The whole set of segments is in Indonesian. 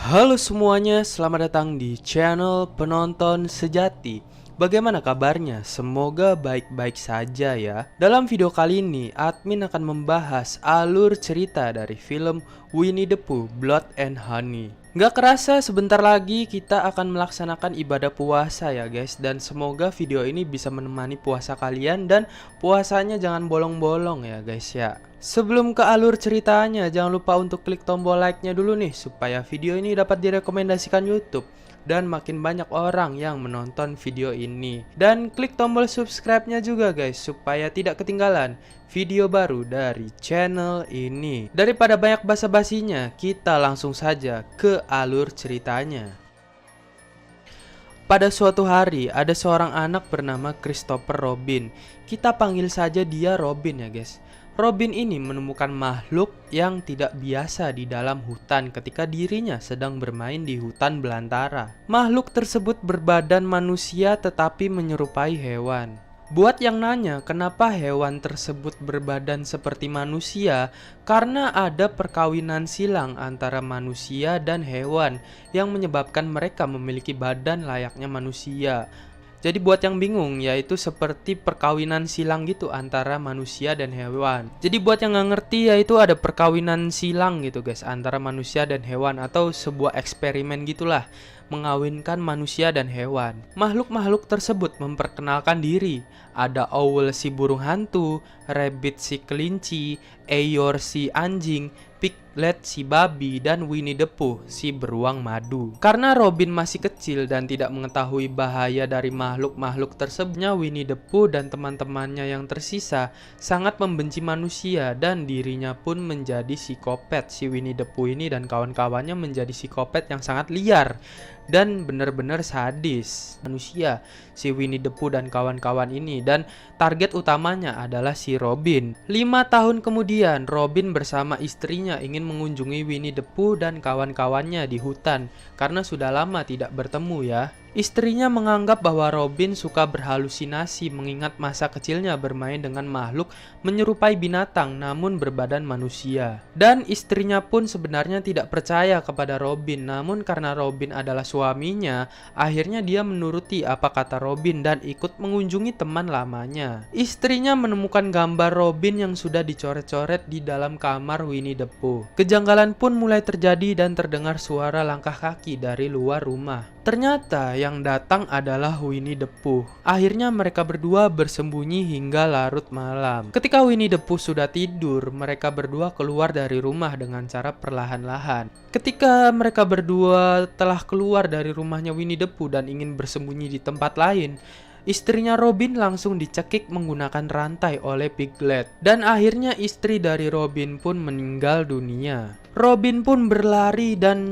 Halo semuanya, selamat datang di channel Penonton Sejati. Bagaimana kabarnya? Semoga baik-baik saja ya. Dalam video kali ini, admin akan membahas alur cerita dari film Winnie the Pooh, Blood and Honey. Gak kerasa sebentar lagi kita akan melaksanakan ibadah puasa ya guys. Dan semoga video ini bisa menemani puasa kalian dan puasanya jangan bolong-bolong ya guys ya. Sebelum ke alur ceritanya, jangan lupa untuk klik tombol like-nya dulu nih supaya video ini dapat direkomendasikan YouTube dan makin banyak orang yang menonton video ini. Dan klik tombol subscribe-nya juga guys supaya tidak ketinggalan video baru dari channel ini. Daripada banyak basa-basinya, kita langsung saja ke alur ceritanya. Pada suatu hari, ada seorang anak bernama Christopher Robin. Kita panggil saja dia Robin ya guys. Robin ini menemukan makhluk yang tidak biasa di dalam hutan ketika dirinya sedang bermain di hutan belantara. Makhluk tersebut berbadan manusia tetapi menyerupai hewan. Buat yang nanya kenapa hewan tersebut berbadan seperti manusia, karena ada perkawinan silang antara manusia dan hewan yang menyebabkan mereka memiliki badan layaknya manusia. Jadi buat yang bingung, yaitu seperti perkawinan silang gitu antara manusia dan hewan. Jadi buat yang nggak ngerti, yaitu ada perkawinan silang gitu guys antara manusia dan hewan, atau sebuah eksperimen gitulah, mengawinkan manusia dan hewan. Makhluk-makhluk tersebut memperkenalkan diri. Ada Owl si burung hantu, Rabbit si kelinci, Eeyore si anjing, Piglet si babi, dan Winnie the Pooh si beruang madu. Karena Robin masih kecil dan tidak mengetahui bahaya dari makhluk-makhluk tersebutnya, Winnie the Pooh dan teman-temannya yang tersisa sangat membenci manusia dan dirinya pun menjadi psikopat. Si Winnie the Pooh ini dan kawan-kawannya menjadi psikopat yang sangat liar dan benar-benar sadis manusia, si Winnie the Pooh dan kawan-kawan ini. Dan target utamanya adalah si Robin. 5 tahun kemudian, Robin bersama istrinya ingin mengunjungi Winnie the Pooh dan kawan-kawannya di hutan karena sudah lama tidak bertemu ya. Istrinya menganggap bahwa Robin suka berhalusinasi mengingat masa kecilnya bermain dengan makhluk menyerupai binatang namun berbadan manusia. Dan istrinya pun sebenarnya tidak percaya kepada Robin, namun karena Robin adalah suaminya, akhirnya dia menuruti apa kata Robin dan ikut mengunjungi teman lamanya. Istrinya menemukan gambar Robin yang sudah dicoret-coret di dalam kamar Winnie the Pooh. Kejanggalan pun mulai terjadi dan terdengar suara langkah kaki dari luar rumah. Ternyata yang datang adalah Winnie the Pooh. Akhirnya mereka berdua bersembunyi hingga larut malam. Ketika Winnie the Pooh sudah tidur, mereka berdua keluar dari rumah dengan cara perlahan-lahan. Ketika mereka berdua telah keluar dari rumahnya Winnie the Pooh dan ingin bersembunyi di tempat lain, istrinya Robin langsung dicekik menggunakan rantai oleh Piglet. Dan akhirnya istri dari Robin pun meninggal dunia. Robin pun berlari dan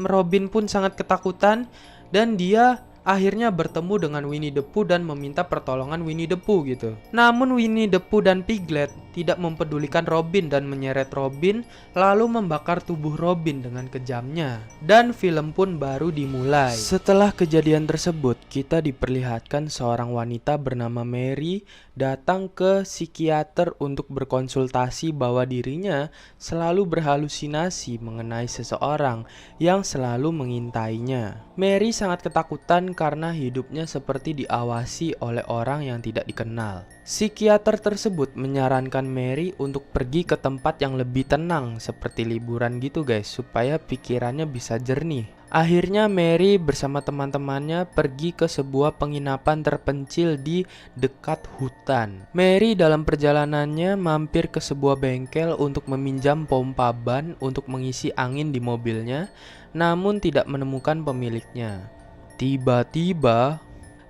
Robin pun sangat ketakutan. Dan dia akhirnya bertemu dengan Winnie the Pooh dan meminta pertolongan Winnie the Pooh gitu. Namun Winnie the Pooh dan Piglet tidak mempedulikan Robin dan menyeret Robin lalu membakar tubuh Robin dengan kejamnya. Dan film pun baru dimulai. Setelah kejadian tersebut, kita diperlihatkan seorang wanita bernama Mary datang ke psikiater untuk berkonsultasi bahwa dirinya selalu berhalusinasi mengenai seseorang yang selalu mengintainya. Mary sangat ketakutan karena hidupnya seperti diawasi oleh orang yang tidak dikenal. Psikiater tersebut menyarankan Mary untuk pergi ke tempat yang lebih tenang seperti liburan gitu guys, supaya pikirannya bisa jernih. Akhirnya Mary bersama teman-temannya pergi ke sebuah penginapan terpencil di dekat hutan. Mary dalam perjalanannya mampir ke sebuah bengkel untuk meminjam pompa ban untuk mengisi angin di mobilnya, namun tidak menemukan pemiliknya. Tiba-tiba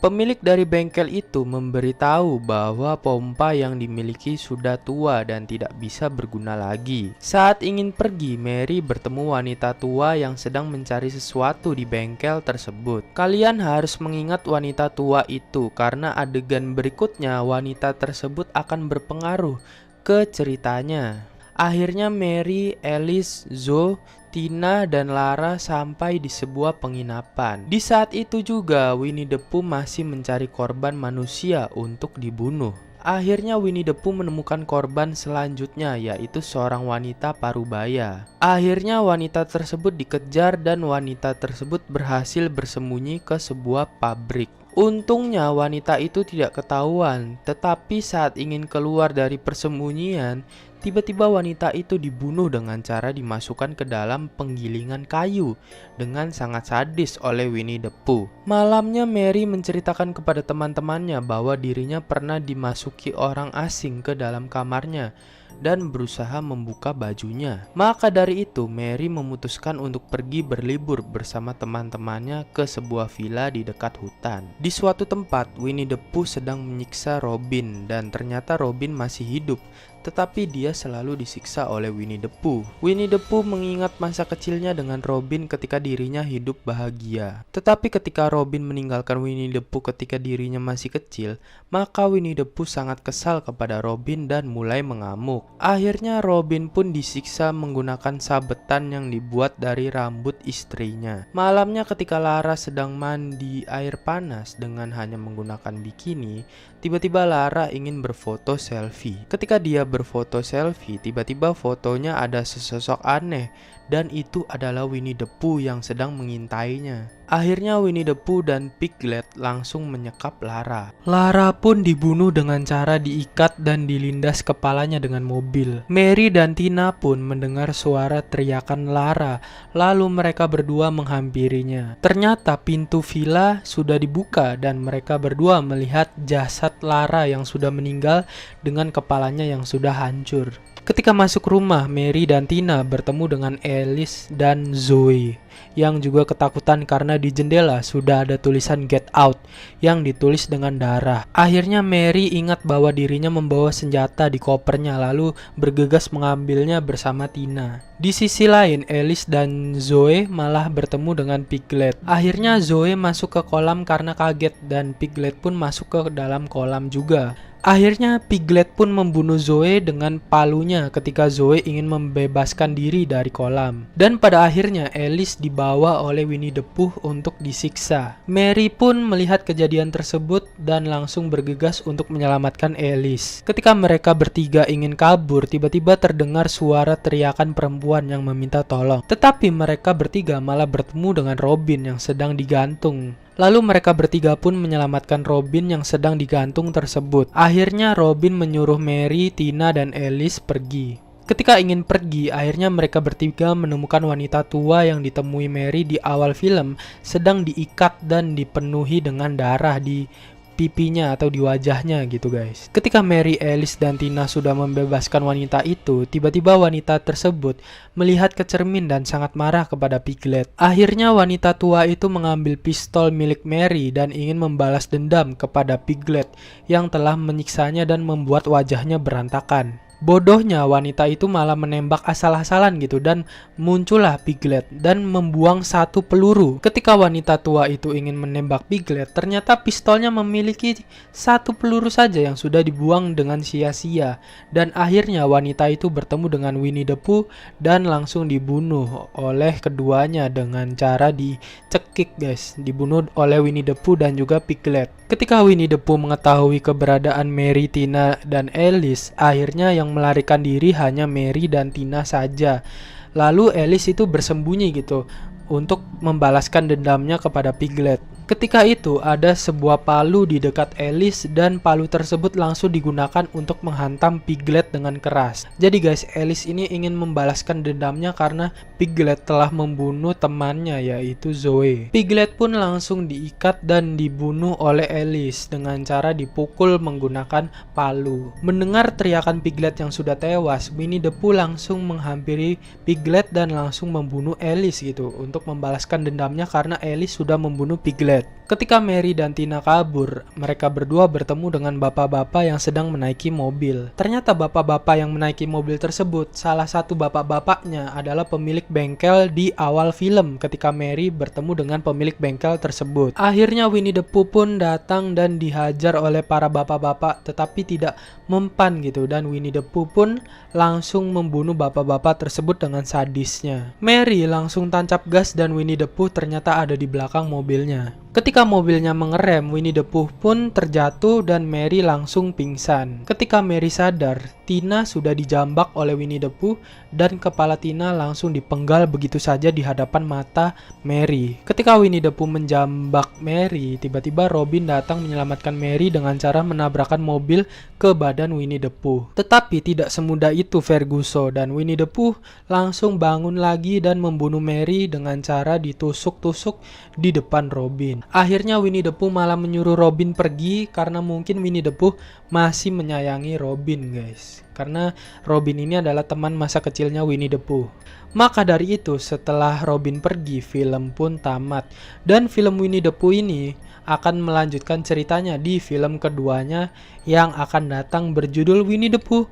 pemilik dari bengkel itu memberitahu bahwa pompa yang dimiliki sudah tua dan tidak bisa berguna lagi. Saat ingin pergi, Mary bertemu wanita tua yang sedang mencari sesuatu di bengkel tersebut. Kalian harus mengingat wanita tua itu karena adegan berikutnya wanita tersebut akan berpengaruh ke ceritanya. Akhirnya Mary, Alice, Zoe, Tina, dan Lara sampai di sebuah penginapan. Di saat itu juga Winnie the Pooh masih mencari korban manusia untuk dibunuh. Akhirnya Winnie the Pooh menemukan korban selanjutnya, yaitu seorang wanita parubaya. Akhirnya wanita tersebut dikejar dan wanita tersebut berhasil bersembunyi ke sebuah pabrik. Untungnya wanita itu tidak ketahuan, tetapi saat ingin keluar dari persembunyian, tiba-tiba wanita itu dibunuh dengan cara dimasukkan ke dalam penggilingan kayu dengan sangat sadis oleh Winnie the Pooh. Malamnya Mary menceritakan kepada teman-temannya bahwa dirinya pernah dimasuki orang asing ke dalam kamarnya dan berusaha membuka bajunya. Maka dari itu Mary memutuskan untuk pergi berlibur bersama teman-temannya ke sebuah villa di dekat hutan. Di suatu tempat Winnie the Pooh sedang menyiksa Robin dan ternyata Robin masih hidup, tetapi dia selalu disiksa oleh Winnie the Pooh. Winnie the Pooh mengingat masa kecilnya dengan Robin ketika dirinya hidup bahagia. Tetapi ketika Robin meninggalkan Winnie the Pooh ketika dirinya masih kecil, maka Winnie the Pooh sangat kesal kepada Robin dan mulai mengamuk. Akhirnya Robin pun disiksa menggunakan sabetan yang dibuat dari rambut istrinya. Malamnya ketika Lara sedang mandi air panas dengan hanya menggunakan bikini, tiba-tiba Lara ingin berfoto selfie. Ketika dia berfoto selfie, tiba-tiba fotonya ada sesosok aneh dan itu adalah Winnie the Pooh yang sedang mengintainya. Akhirnya Winnie the Pooh dan Piglet langsung menyekap Lara. Lara pun dibunuh dengan cara diikat dan dilindas kepalanya dengan mobil. Mary dan Tina pun mendengar suara teriakan Lara, lalu mereka berdua menghampirinya. Ternyata pintu villa sudah dibuka dan mereka berdua melihat jasad Lara yang sudah meninggal dengan kepalanya yang sudah hancur. Ketika masuk rumah, Mary dan Tina bertemu dengan Alice dan Zoe yang juga ketakutan karena di jendela sudah ada tulisan "Get Out" yang ditulis dengan darah. Akhirnya Mary ingat bahwa dirinya membawa senjata di kopernya lalu bergegas mengambilnya bersama Tina. Di sisi lain, Alice dan Zoe malah bertemu dengan Piglet. Akhirnya Zoe masuk ke kolam karena kaget dan Piglet pun masuk ke dalam kolam juga. Akhirnya Piglet pun membunuh Zoe dengan palunya ketika Zoe ingin membebaskan diri dari kolam. Dan pada akhirnya Alice dibawa oleh Winnie the Pooh untuk disiksa. Mary pun melihat kejadian tersebut dan langsung bergegas untuk menyelamatkan Alice. Ketika mereka bertiga ingin kabur, tiba-tiba terdengar suara teriakan perempuan yang meminta tolong. Tetapi mereka bertiga malah bertemu dengan Robin yang sedang digantung. Lalu mereka bertiga pun menyelamatkan Robin yang sedang digantung tersebut. Akhirnya Robin menyuruh Mary, Tina, dan Alice pergi. Ketika ingin pergi, akhirnya mereka bertiga menemukan wanita tua yang ditemui Mary di awal film sedang diikat dan dipenuhi dengan darah di pipinya atau di wajahnya gitu guys. Ketika Mary, Alice, dan Tina sudah membebaskan wanita itu, tiba-tiba wanita tersebut melihat ke cermin dan sangat marah kepada Piglet. Akhirnya wanita tua itu mengambil pistol milik Mary dan ingin membalas dendam kepada Piglet yang telah menyiksanya dan membuat wajahnya berantakan. Bodohnya wanita itu malah menembak asal-asalan gitu dan muncullah Piglet dan membuang satu peluru. Ketika wanita tua itu ingin menembak Piglet, ternyata pistolnya memiliki satu peluru saja yang sudah dibuang dengan sia-sia. Dan akhirnya wanita itu bertemu dengan Winnie the Pooh dan langsung dibunuh oleh keduanya dengan cara dicekik guys. Dibunuh oleh Winnie the Pooh dan juga Piglet. Ketika Winnie the Pooh mengetahui keberadaan Mary, Tina, dan Alice, akhirnya yang melarikan diri hanya Mary dan Tina saja. Lalu Alice itu bersembunyi gitu untuk membalaskan dendamnya kepada Piglet. Ketika itu ada sebuah palu di dekat Alice dan palu tersebut langsung digunakan untuk menghantam Piglet dengan keras. Jadi guys, Alice ini ingin membalaskan dendamnya karena Piglet telah membunuh temannya yaitu Zoe. Piglet pun langsung diikat dan dibunuh oleh Alice dengan cara dipukul menggunakan palu. Mendengar teriakan Piglet yang sudah tewas, Winnie the Pooh langsung menghampiri Piglet dan langsung membunuh Alice gitu untuk membalaskan dendamnya karena Alice sudah membunuh Piglet. Ketika Mary dan Tina kabur, mereka berdua bertemu dengan bapak-bapak yang sedang menaiki mobil. Ternyata bapak-bapak yang menaiki mobil tersebut, salah satu bapak-bapaknya adalah pemilik bengkel di awal film ketika Mary bertemu dengan pemilik bengkel tersebut. Akhirnya Winnie the Pooh pun datang dan dihajar oleh para bapak-bapak tetapi tidak mempan gitu, dan Winnie the Pooh pun langsung membunuh bapak-bapak tersebut dengan sadisnya. Mary langsung tancap gas dan Winnie the Pooh ternyata ada di belakang mobilnya. Ketika mobilnya mengerem, Winnie the Pooh pun terjatuh dan Mary langsung pingsan. Ketika Mary sadar, Tina sudah dijambak oleh Winnie the Pooh dan kepala Tina langsung dipenggal begitu saja di hadapan mata Mary. Ketika Winnie the Pooh menjambak Mary, tiba-tiba Robin datang menyelamatkan Mary dengan cara menabrakkan mobil ke badan Winnie the Pooh. Tetapi tidak semudah itu Ferguson, dan Winnie the Pooh langsung bangun lagi dan membunuh Mary dengan cara ditusuk-tusuk di depan Robin. Akhirnya Winnie the Pooh malah menyuruh Robin pergi karena mungkin Winnie the Pooh masih menyayangi Robin, guys. Karena Robin ini adalah teman masa kecilnya Winnie the Pooh. Maka dari itu, setelah Robin pergi, film pun tamat. Dan film Winnie the Pooh ini akan melanjutkan ceritanya di film keduanya yang akan datang berjudul Winnie the Pooh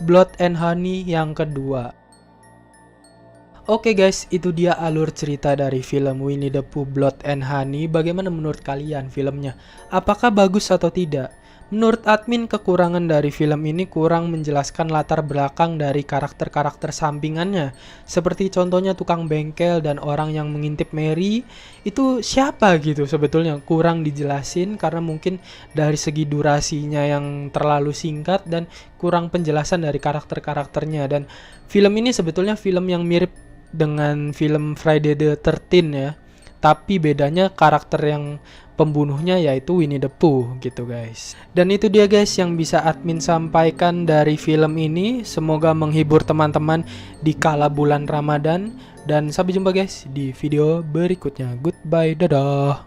Blood and Honey yang kedua. Oke guys, itu dia alur cerita dari film Winnie the Pooh Blood and Honey. Bagaimana menurut kalian filmnya? Apakah bagus atau tidak? Menurut admin, kekurangan dari film ini kurang menjelaskan latar belakang dari karakter-karakter sampingannya. Seperti contohnya tukang bengkel dan orang yang mengintip Mary. Itu siapa gitu sebetulnya? Kurang dijelasin karena mungkin dari segi durasinya yang terlalu singkat dan kurang penjelasan dari karakter-karakternya. Dan film ini sebetulnya film yang mirip dengan film Friday the 13 ya. Tapi bedanya karakter yang pembunuhnya yaitu Winnie the Pooh gitu guys. Dan itu dia guys yang bisa admin sampaikan dari film ini. Semoga menghibur teman-teman di kala bulan Ramadan. Dan sampai jumpa guys di video berikutnya. Goodbye, dadah.